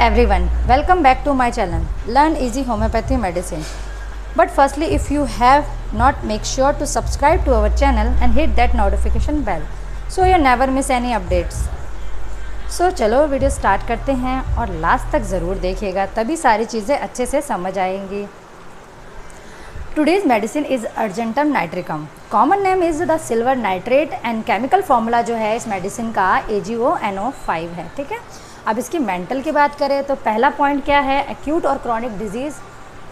everyone, welcome back to my channel Learn Easy Homeopathy Medicine. But firstly, if you have not, make sure to subscribe to our channel and hit that notification bell so you never miss any updates. So चलो video start करते हैं और last तक ज़रूर देखिएगा, तभी सारी चीज़ें अच्छे से समझ आएंगी. Today's medicine is Argentum nitricum. Common name is the silver nitrate and chemical formula जो है इस मेडिसिन का AgONO5 है. ठीक है. अब इसकी मेंटल की बात करें तो पहला पॉइंट क्या है, एक्यूट और क्रॉनिक डिजीज़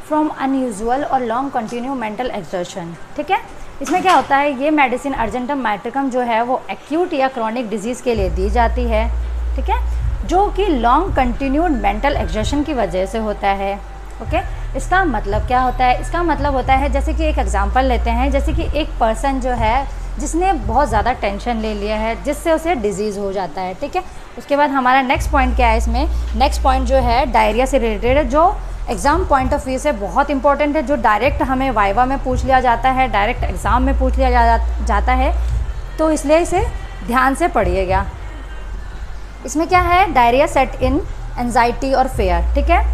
फ्रॉम अनयूजुअल और लॉन्ग कंटिन्यू मेंटल एक्सर्शन. ठीक है. इसमें क्या होता है, ये मेडिसिन अर्जेंटम नाइट्रिकम जो है वो एक्यूट या क्रॉनिक डिजीज़ के लिए दी जाती है. ठीक है, जो कि लॉन्ग कंटिन्यूड मेंटल एक्सर्शन की वजह से होता है. ओके. इसका मतलब क्या होता है, इसका मतलब होता है जैसे कि एक एग्जांपल लेते हैं, जैसे कि एक पर्सन जो है जिसने बहुत ज़्यादा टेंशन ले लिया है जिससे उसे डिजीज़ हो जाता है. ठीक है. उसके बाद हमारा नेक्स्ट पॉइंट क्या है, इसमें नेक्स्ट पॉइंट जो है डायरिया से रिलेटेड है, जो एग्ज़ाम पॉइंट ऑफ व्यू से बहुत इंपॉर्टेंट है, जो डायरेक्ट हमें वाइवा में पूछ लिया जाता है, डायरेक्ट एग्ज़ाम में पूछ लिया जाता है, तो इसलिए इसे ध्यान से पढ़िएगा. इसमें क्या है, डायरिया सेट इन एंजाइटी और फेयर. ठीक है.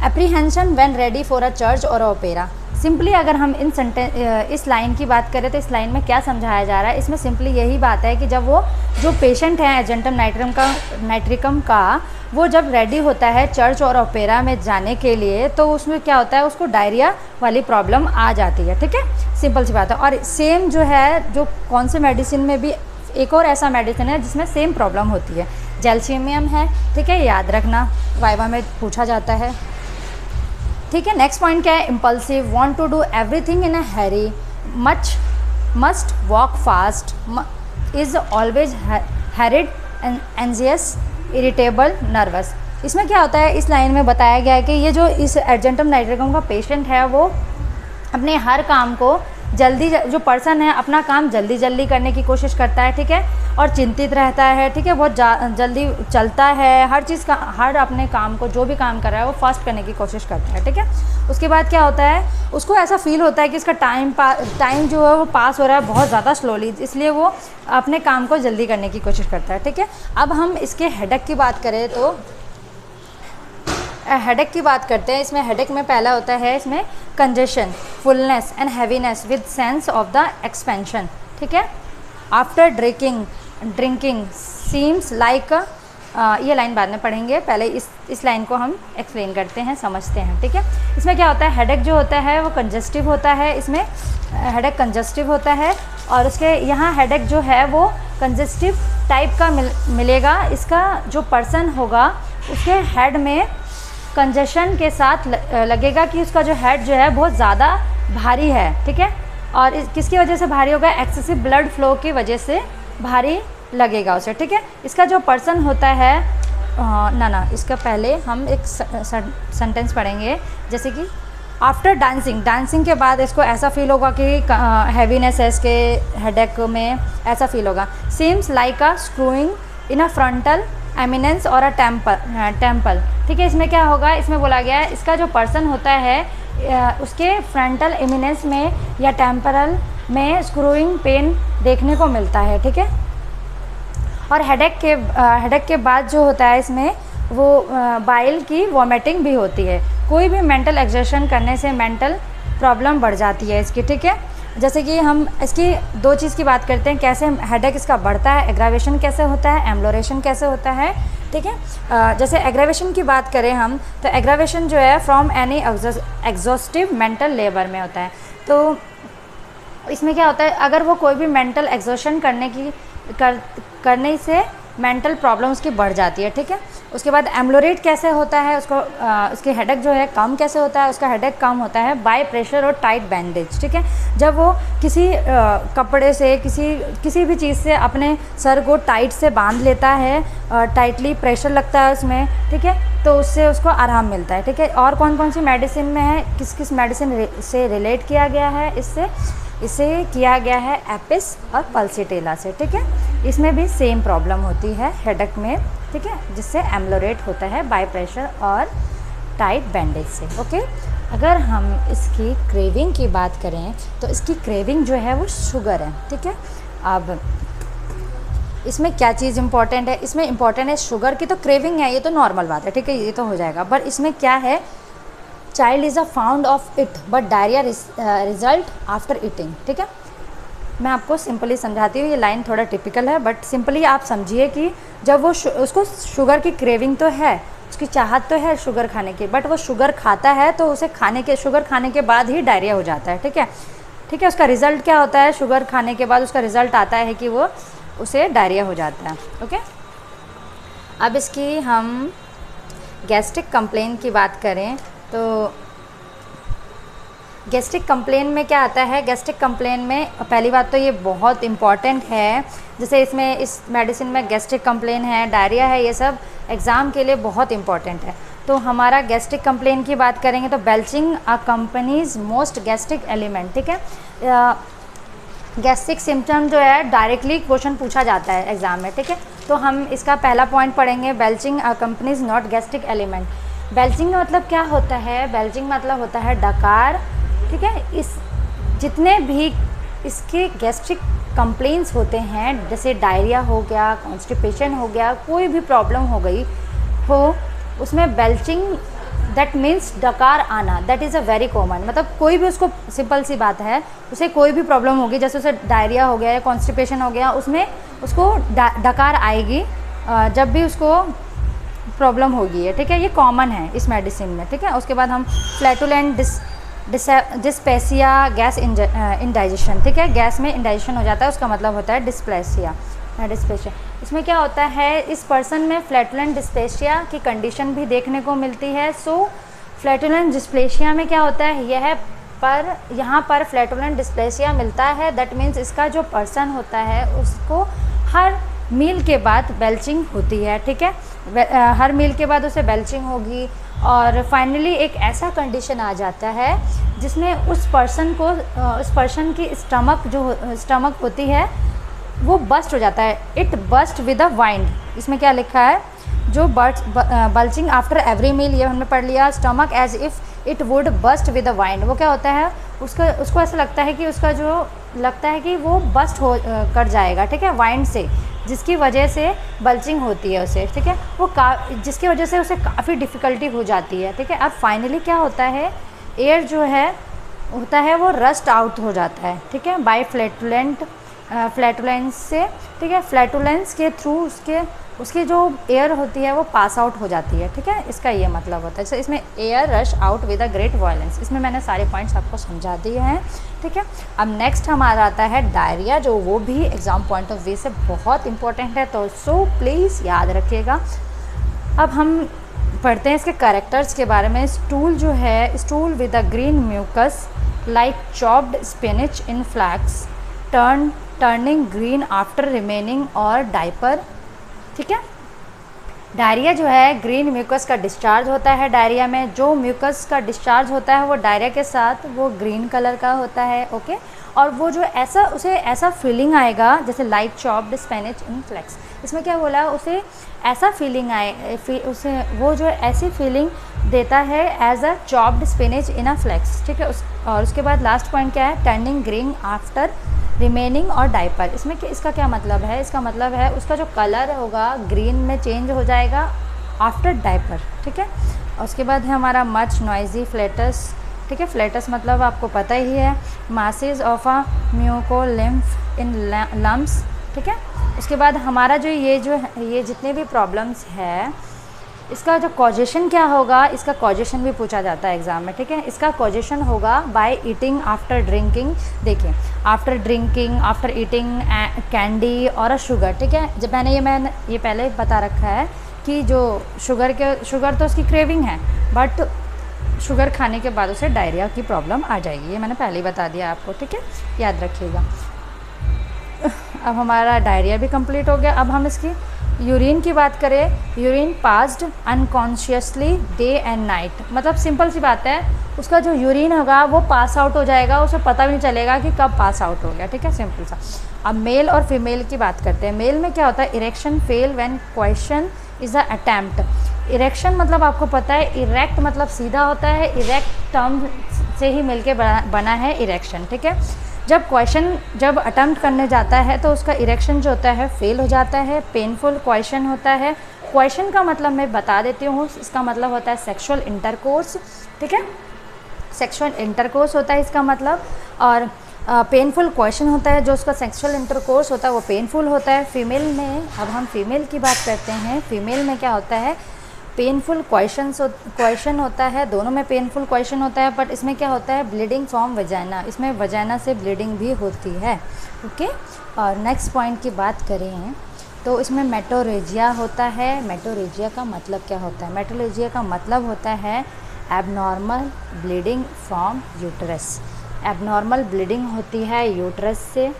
Apprehension when ready for a church और ओपेरा. सिंपली अगर हम इस लाइन की बात करें तो इस लाइन में क्या समझाया जा रहा है, इसमें सिंपली यही बात है कि जब वो जो पेशेंट है अर्जेंटम नाइट्रिकम का वो जब रेडी होता है चर्च और ओपेरा में जाने के लिए, तो उसमें क्या होता है, उसको डायरिया वाली प्रॉब्लम आ जाती है. ठीक है. सिंपल सी बात है. और सेम जो है, जो कौन से मेडिसिन में भी एक और ऐसा मेडिसिन है जिसमें सेम प्रॉब्लम होती है, जैल्सीमियम है. ठीक है, याद रखना, वाइवा में पूछा जाता है. ठीक है. नेक्स्ट पॉइंट क्या है, impulsive, want to do everything in a hurry, must walk fast, is always hurried, anxious, irritable, nervous. इसमें क्या होता है, इस लाइन में बताया गया है कि ये जो इस अर्जेंटम नाइट्रिकम का पेशेंट है वो अपने हर काम को जल्दी, जो पर्सन है अपना काम जल्दी करने की कोशिश करता है. ठीक है. और चिंतित रहता है. ठीक है. बहुत जल्दी चलता है, हर चीज़ का, हर अपने काम को जो भी काम कर रहा है वो फास्ट करने की कोशिश करता है. ठीक है. उसके बाद क्या होता है, उसको ऐसा फील होता है कि इसका टाइम जो है वो पास हो रहा है बहुत ज़्यादा स्लोली, इसलिए वो अपने काम को जल्दी करने की कोशिश करता है. ठीक है. अब हम इसके हेडेक की बात करें तो हेडेक की बात करते हैं. इसमें हेडेक में पहला होता है इसमें congestion, fullness and heaviness with sense of the expansion. ठीक है. आफ्टर ड्रिंकिंग सीम्स लाइक, ये लाइन बाद में पढ़ेंगे, पहले इस लाइन को हम एक्सप्लेन करते हैं, समझते हैं. ठीक है. इसमें क्या होता है, हेडेक जो होता है वो कंजस्टिव होता है. इसमें हेडेक कंजस्टिव होता है और उसके यहाँ हेडेक जो है वो कंजस्टिव टाइप का मिलेगा. इसका जो पर्सन होगा उसके हेड में कंजेशन के साथ लगेगा कि उसका जो हेड जो है बहुत ज़्यादा भारी है. ठीक है. और किसकी वजह से भारी होगा, एक्सेसिव ब्लड फ्लो की वजह से भारी लगेगा उसे. ठीक है. इसका जो पर्सन होता है इसका पहले हम एक सेंटेंस पढ़ेंगे, जैसे कि आफ्टर डांसिंग के बाद इसको ऐसा फील होगा कि हैवीनेस है इसके हेडेक में, ऐसा फील होगा. सीम्स लाइक अ स्क्रूइंग इन अ फ्रंटल एमिनेंस और अ टेम्पल. ठीक है. इसमें क्या होगा, इसमें बोला गया है इसका जो पर्सन होता है उसके फ्रंटल एमिनेंस में या टेम्परल में स्क्रूइंग पेन देखने को मिलता है. ठीक है. और हेडेक के बाद जो होता है इसमें वो बाइल की वॉमिटिंग भी होती है. कोई भी मेंटल एक्सर्शन करने से मेंटल प्रॉब्लम बढ़ जाती है इसकी. ठीक है. जैसे कि हम इसकी दो चीज़ की बात करते हैं, कैसे हेडेक इसका बढ़ता है, एग्रावेशन कैसे होता है, एम्लोरेशन कैसे होता है. ठीक है. जैसे एग्रावेशन की बात करें हम, तो एग्रावेशन जो है from any exhaustive mental labour में होता है. तो इसमें क्या होता है, अगर वो कोई भी मेंटल एक्सर्शन करने से मेंटल प्रॉब्लम उसकी बढ़ जाती है. ठीक है. उसके बाद एम्लोरेट कैसे होता है, उसके हेडेक जो है कम कैसे होता है, उसका हेडेक कम होता है बाय प्रेशर और टाइट बैंडेज. ठीक है. जब वो किसी कपड़े से किसी भी चीज़ से अपने सर को टाइट से बांध लेता है, टाइटली प्रेशर लगता है उसमें. ठीक है. तो उससे उसको आराम मिलता है. ठीक है. और कौन कौन सी मेडिसिन में है, किस मेडिसिन से रिलेट किया गया है, इसे किया गया है एपिस और पल्सिटेला से. ठीक है. इसमें भी सेम प्रॉब्लम होती है हेडेक में. ठीक है. जिससे एम्लोरेट होता है बाय प्रेशर और टाइट बैंडेज से. ओके. अगर हम इसकी क्रेविंग की बात करें तो इसकी क्रेविंग जो है वो शुगर है. ठीक है. अब इसमें क्या चीज़ इंपॉर्टेंट है, इसमें इंपॉर्टेंट है शुगर की तो क्रेविंग है, ये तो नॉर्मल बात है, ठीक है, ये तो हो जाएगा। बट इसमें क्या है, child is a found of it but diarrhoea result after eating, ठीक है। मैं आपको सिंपली समझाती हूँ, ये लाइन थोड़ा टिपिकल है बट सिंपली आप समझिए कि जब वो उसको शुगर की क्रेविंग तो है, उसकी चाहत तो है शुगर खाने की, बट वो शुगर खाता है तो उसे शुगर खाने के बाद ही डायरिया हो जाता है, ठीक है, ठीक है। उसका रिज़ल्ट क्या होता है, शुगर खाने के बाद उसका रिज़ल्ट आता है कि वो उसे डायरिया हो जाता है, ओके। अब इसकी हम गैस्ट्रिक कंप्लेन की बात करें तो गैस्ट्रिक कंप्लेन में क्या आता है, गैस्ट्रिक कंप्लेन में पहली बात तो ये बहुत इम्पॉर्टेंट है, जैसे इसमें इस मेडिसिन में गैस्ट्रिक कंप्लेन है, डायरिया है, ये सब एग्ज़ाम के लिए बहुत इम्पॉर्टेंट है। तो हमारा गैस्ट्रिक कंप्लेन की बात करेंगे तो belching accompanies most gastric element, ठीक है। गैस्ट्रिक सिम्टम जो है डायरेक्टली क्वेश्चन पूछा जाता है एग्ज़ाम में, ठीक है। तो हम इसका पहला पॉइंट पढ़ेंगे, belching accompanies not gastric element. Belching मतलब क्या होता है, बेल्चिंग मतलब होता है डकार, ठीक है। इस जितने भी इसके गैस्ट्रिक कंप्लेंट्स होते हैं, जैसे डायरिया हो गया, कॉन्स्टिपेशन हो गया, कोई भी प्रॉब्लम हो गई हो, उसमें बेल्चिंग दैट मीन्स डकार आना, that is a very common. मतलब कोई भी उसको, सिंपल सी बात है, उसे कोई भी प्रॉब्लम होगी, जैसे उसे डायरिया हो गया या कॉन्स्टिपेशन हो गया, उसमें उसको डकार आएगी जब भी उसको प्रॉब्लम होगी है, ठीक है। ये कॉमन है इस मेडिसिन में, ठीक है। उसके बाद हम फ्लैटुलेंट डिस्पेसिया गैस इंडाइजेशन, ठीक है, गैस में इंडाइजेशन हो जाता है, उसका मतलब होता है डिस्प्लेसिया। इसमें क्या होता है, इस पर्सन में फ्लैटुलेंट डिस्पेसिया की कंडीशन भी देखने को मिलती है। सो फ्लैटुलेंट डिस्प्लेसिया में क्या होता है, यहाँ पर फ्लैटुलेंट डिस्प्लेसिया मिलता है, दैट मीन्स इसका जो पर्सन होता है उसको हर मील के बाद बेल्चिंग होती है, ठीक है। हर मील के बाद उसे बेल्चिंग होगी और फाइनली एक ऐसा कंडीशन आ जाता है जिसमें उस पर्सन की स्टमक होती है वो बस्ट हो जाता है, it burst with a wind. इसमें क्या लिखा है, जो बल्चिंग आफ्टर एवरी मील, ये हमने पढ़ लिया। Stomach as if it would burst with a wind, वो क्या होता है, उसको ऐसा लगता है कि वो बस्ट कर जाएगा, ठीक है, वाइंड से, जिसकी वजह से बल्चिंग होती है उसे, ठीक है। जिसकी वजह से उसे काफ़ी डिफ़िकल्टी हो जाती है, ठीक है। अब फाइनली क्या होता है, एयर जो है होता है वो रस्ट आउट हो जाता है, ठीक है, बाय फ्लैटुलेंस से, ठीक है। फ्लैटुलेंस के थ्रू उसकी जो एयर होती है वो पास आउट हो जाती है, ठीक है, इसका ये मतलब होता है। तो इसमें air rush out with a great violence, इसमें मैंने सारे पॉइंट्स आपको समझा दिए हैं, ठीक है। अब नेक्स्ट हमारा आता है डायरिया, जो वो भी एग्ज़ाम पॉइंट ऑफ व्यू से बहुत इंपॉर्टेंट है, तो सो प्लीज़ याद रखिएगा। अब हम पढ़ते हैं इसके कैरेक्टर्स के बारे में। स्टूल जो है, stool with a green mucus like chopped spinach in flakes, turning green after remaining और डायपर, ठीक है। डायरिया जो है ग्रीन म्यूकस का डिस्चार्ज होता है। डायरिया में जो म्यूकस का डिस्चार्ज होता है वो डायरिया के साथ वो ग्रीन कलर का होता है, ओके। और वो जो उसे ऐसा फीलिंग आएगा जैसे लाइक चॉप्ड स्पिनच इन फ्लेक्स, इसमें क्या बोला, उसे ऐसा फीलिंग उसे वो जो ऐसी फीलिंग देता है as a chopped spinach in a flakes, ठीक है। और उसके बाद लास्ट पॉइंट क्या है, टर्निंग ग्रीन आफ्टर रिमेनिंग और डायपर। इसमें इसका क्या मतलब है, इसका मतलब है उसका जो कलर होगा ग्रीन में चेंज हो जाएगा आफ्टर डायपर, ठीक है। और उसके बाद है हमारा मच नॉइजी फ्लेटस, ठीक है। फ्लेटस मतलब आपको पता ही है, masses of a mucolymph in lungs, ठीक है। उसके बाद हमारा ये जितने भी प्रॉब्लम्स है, इसका जो कॉजेशन क्या होगा, इसका कॉजेशन भी पूछा जाता है एग्ज़ाम में, ठीक है। इसका कॉजेशन होगा बाय ईटिंग आफ्टर ड्रिंकिंग, देखिए after drinking, after eating candy और शुगर, ठीक है। जब मैंने ये पहले बता रखा है कि जो शुगर तो उसकी क्रेविंग है, बट शुगर खाने के बाद उसे डायरिया की प्रॉब्लम आ जाएगी, ये मैंने पहले ही बता दिया आपको, ठीक है, याद रखिएगा। अब हमारा डायरिया भी कंप्लीट हो गया। अब हम इसकी यूरिन की बात करें, urine passed unconsciously day and night, मतलब सिंपल सी बात है, उसका जो यूरिन होगा वो पास आउट हो जाएगा, उसे पता भी नहीं चलेगा कि कब पास आउट हो गया, ठीक है, सिंपल सा। अब मेल और फीमेल की बात करते हैं। मेल में क्या होता है, erection fail when question is a attempt. Erection मतलब आपको पता है, इरेक्ट मतलब सीधा होता है, इरेक्ट टर्म से ही मिलके बना है इरेक्शन, ठीक है। जब अटेम्प्ट करने जाता है तो उसका इरेक्शन जो होता है फेल हो जाता है, पेनफुल क्वेश्चन होता है। क्वेश्चन का मतलब मैं बता देती हूँ, इसका मतलब होता है सेक्सुअल इंटरकोर्स, ठीक है, सेक्सुअल इंटरकोर्स होता है इसका मतलब। और पेनफुल क्वेश्चन होता है, जो उसका सेक्सुअल इंटरकोर्स होता है वो पेनफुल होता है। फीमेल में, अब हम फीमेल की बात करते हैं, फीमेल में क्या होता है, पेनफुल क्वेश्चन होता है, दोनों में पेनफुल क्वेश्चन होता है, बट इसमें क्या होता है, ब्लीडिंग फ्रॉम वजाइना, इसमें वजाइना से ब्लीडिंग भी होती है, ओके। और नेक्स्ट पॉइंट की बात करें तो इसमें मेटोरेजिया होता है। मेटोरेजिया का मतलब क्या होता है, मेटोरेजिया का मतलब होता है abnormal bleeding from uterus. Abnormal bleeding होती है यूट्रस से,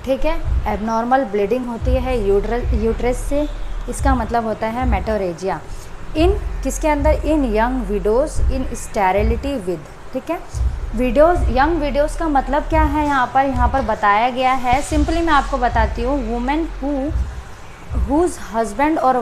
ठीक है, एबनॉर्मल ब्लीडिंग होती है यूट्रस से, इसका मतलब होता है मेटोरेजिया। इन किसके अंदर, in young widows in sterility with, ठीक है। विडोज़, यंग विडोज़ का मतलब क्या है यहाँ पर बताया गया है, सिंपली मैं आपको बताती हूँ, women whose husband or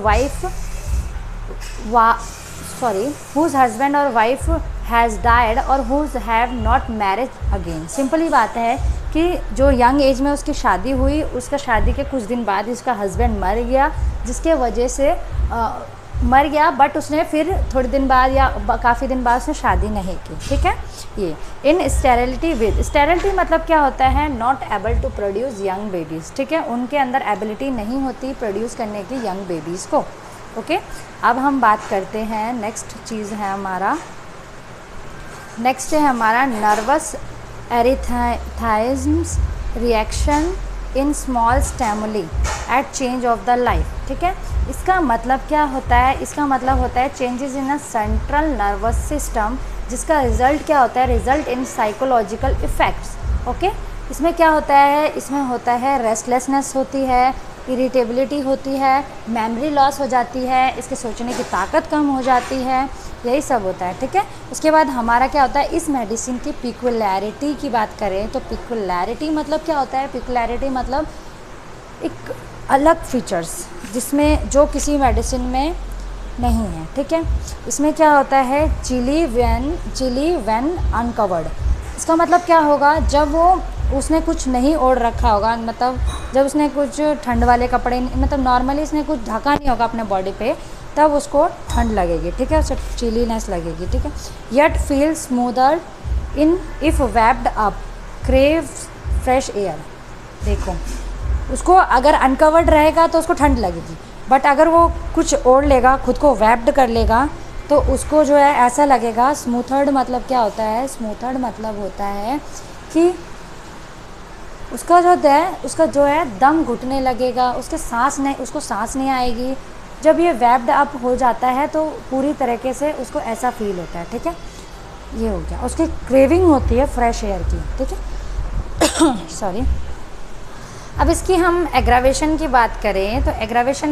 wife has died or whose have not married again। Simply बात है कि जो यंग एज में उसकी शादी हुई, उसका शादी के कुछ दिन बाद उसका हस्बैंड मर गया, जिसके वजह से मर गया, बट उसने फिर थोड़े दिन बाद या काफ़ी दिन बाद उसने शादी नहीं की, ठीक है। ये इन स्टेरिलिटी विद, स्टेरिलिटी मतलब क्या होता है, not able to produce young babies, ठीक है, उनके अंदर एबिलिटी नहीं होती प्रोड्यूस करने की यंग बेबीज़ को, ओके। अब हम बात करते हैं, नेक्स्ट चीज़ है हमारा, नेक्स्ट है हमारा nervous erethism reaction in small stimuli at change of the life, ठीक है। इसका मतलब क्या होता है, इसका मतलब होता है changes in a central nervous system, जिसका रिजल्ट क्या होता है, result in psychological effects, okay. इसमें क्या होता है, इसमें होता है रेस्टलेसनेस होती है, इरिटेबिलिटी होती है, मेमोरी लॉस हो जाती है, इसके सोचने की ताकत कम हो जाती है, यही सब होता है, ठीक है। उसके बाद हमारा क्या होता है, इस मेडिसिन की पिक्युलैरिटी की बात करें तो पिक्युलैरिटी मतलब क्या होता है, पिक्युलैरिटी मतलब एक अलग फीचर्स जिसमें जो किसी मेडिसिन में नहीं है, ठीक है। इसमें क्या होता है, चिली व्हेन अनकवर्ड, इसका मतलब क्या होगा, जब वो उसने कुछ नहीं ओढ़ रखा होगा, मतलब जब उसने कुछ ठंड वाले कपड़े, मतलब नॉर्मली इसने कुछ ढका नहीं होगा अपने बॉडी पे, तब उसको ठंड लगेगी, ठीक है, उसे चिलीनेस लगेगी, ठीक है। Yet feel smothered in if wrapped up, crave fresh air, देखो उसको अगर अनकवर्ड रहेगा तो उसको ठंड लगेगी, बट अगर वो कुछ ओढ़ लेगा, खुद को वैप्ड कर लेगा, तो उसको जो है ऐसा लगेगा। स्मूथर्ड मतलब क्या होता है, स्मूथर्ड मतलब होता है कि उसका जो है दम घुटने लगेगा, उसको सांस नहीं आएगी। जब ये वैप्ड अप हो जाता है तो पूरी तरीके से उसको ऐसा फील होता है, ठीक है, ये हो गया। उसकी क्रेविंग होती है फ्रेश एयर की, ठीक है सॉरी। अब इसकी हम एग्रावेशन की बात करें तो एग्रावेशन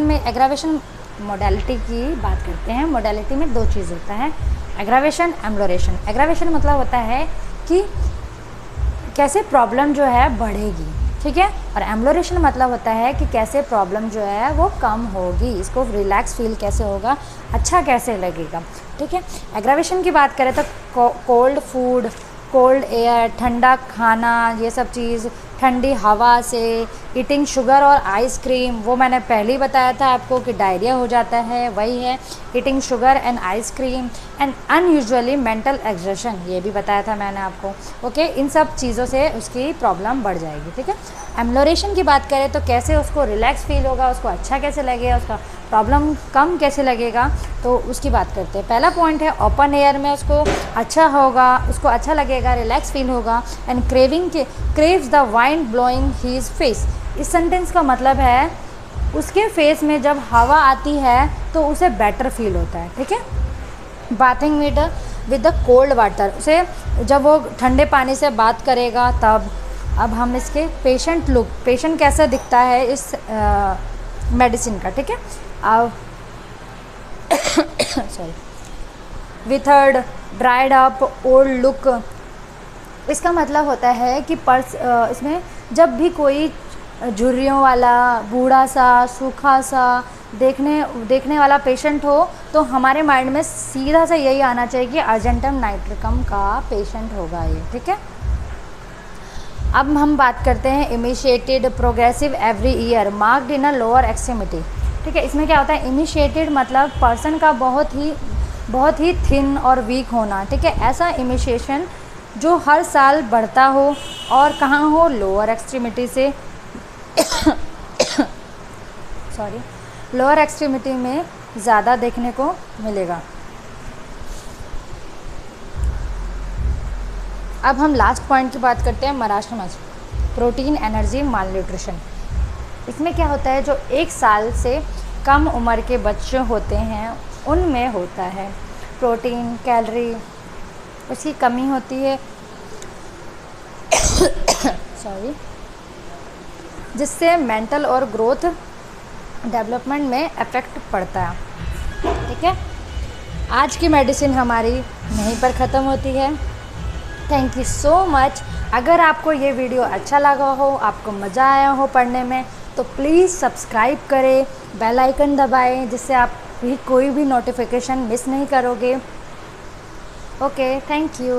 मोडालिटी की बात करते हैं। मोडालिटी में दो चीज़ होता है, एग्रावेशन, एम्लोरेशन। एग्रावेशन मतलब होता है कि कैसे प्रॉब्लम जो है बढ़ेगी, ठीक है, और एम्लोरेशन मतलब होता है कि कैसे प्रॉब्लम जो है वो कम होगी, इसको रिलैक्स फील कैसे होगा, अच्छा कैसे लगेगा, ठीक है। एग्रावेशन की बात करें तो कोल्ड फूड, कोल्ड एयर, ठंडा खाना, ये सब चीज़, ठंडी हवा से, ईटिंग शुगर और आइसक्रीम, वो मैंने पहले ही बताया था आपको कि डायरिया हो जाता है, वही है eating sugar and ice cream and unusually mental exertion, ये भी बताया था मैंने आपको, ओके। इन सब चीज़ों से उसकी प्रॉब्लम बढ़ जाएगी, ठीक है। एम्लोरेशन की बात करें तो कैसे उसको रिलैक्स फील होगा, उसको अच्छा कैसे लगेगा, उसका प्रॉब्लम कम कैसे लगेगा, तो उसकी बात करते हैं। पहला पॉइंट है ओपन एयर में उसको अच्छा होगा, उसको अच्छा लगेगा, रिलैक्स फील होगा। And craves the wind blowing his face, इस सेंटेंस का मतलब है उसके फेस में जब हवा आती है तो उसे बेटर फील होता है, ठीक है। Bathing with the cold water, उसे जब वो ठंडे पानी से बात करेगा तब। अब हम इसके पेशेंट कैसा दिखता है इस मेडिसिन का, ठीक है। अब sorry, withered, dried up, old look, इसका मतलब होता है कि इसमें जब भी कोई झुर्रियों वाला, बूढ़ा सा, सूखा सा देखने वाला पेशेंट हो तो हमारे माइंड में सीधा सा यही आना चाहिए कि अर्जेंटम नाइट्रिकम का पेशेंट होगा ये, ठीक है। अब हम बात करते हैं initiated progressive every year marked in a lower extremity, ठीक है। इसमें क्या होता है, इनिशिएटेड मतलब पर्सन का बहुत ही थिन और वीक होना, ठीक है। ऐसा इनिशिएशन जो हर साल बढ़ता हो और कहाँ हो, लोअर एक्सट्रीमिटी से सॉरी लोअर एक्सट्रीमिटी में ज़्यादा देखने को मिलेगा। अब हम लास्ट पॉइंट की बात करते हैं, मराशमस प्रोटीन एनर्जी माल न्यूट्रिशन। इसमें क्या होता है, जो 1 साल से कम उम्र के बच्चे होते हैं उनमें होता है प्रोटीन कैलोरी उसकी कमी होती है सॉरी, जिससे मेंटल और ग्रोथ डेवलपमेंट में इफ़ेक्ट पड़ता है, ठीक है। आज की मेडिसिन हमारी यहीं पर ख़त्म होती है। Thank you so much. अगर आपको ये वीडियो अच्छा लगा हो, आपको मज़ा आया हो पढ़ने में, तो प्लीज़ सब्सक्राइब करें, बेल आइकन दबाएं, जिससे आप भी कोई भी नोटिफिकेशन मिस नहीं करोगे। Okay, thank you.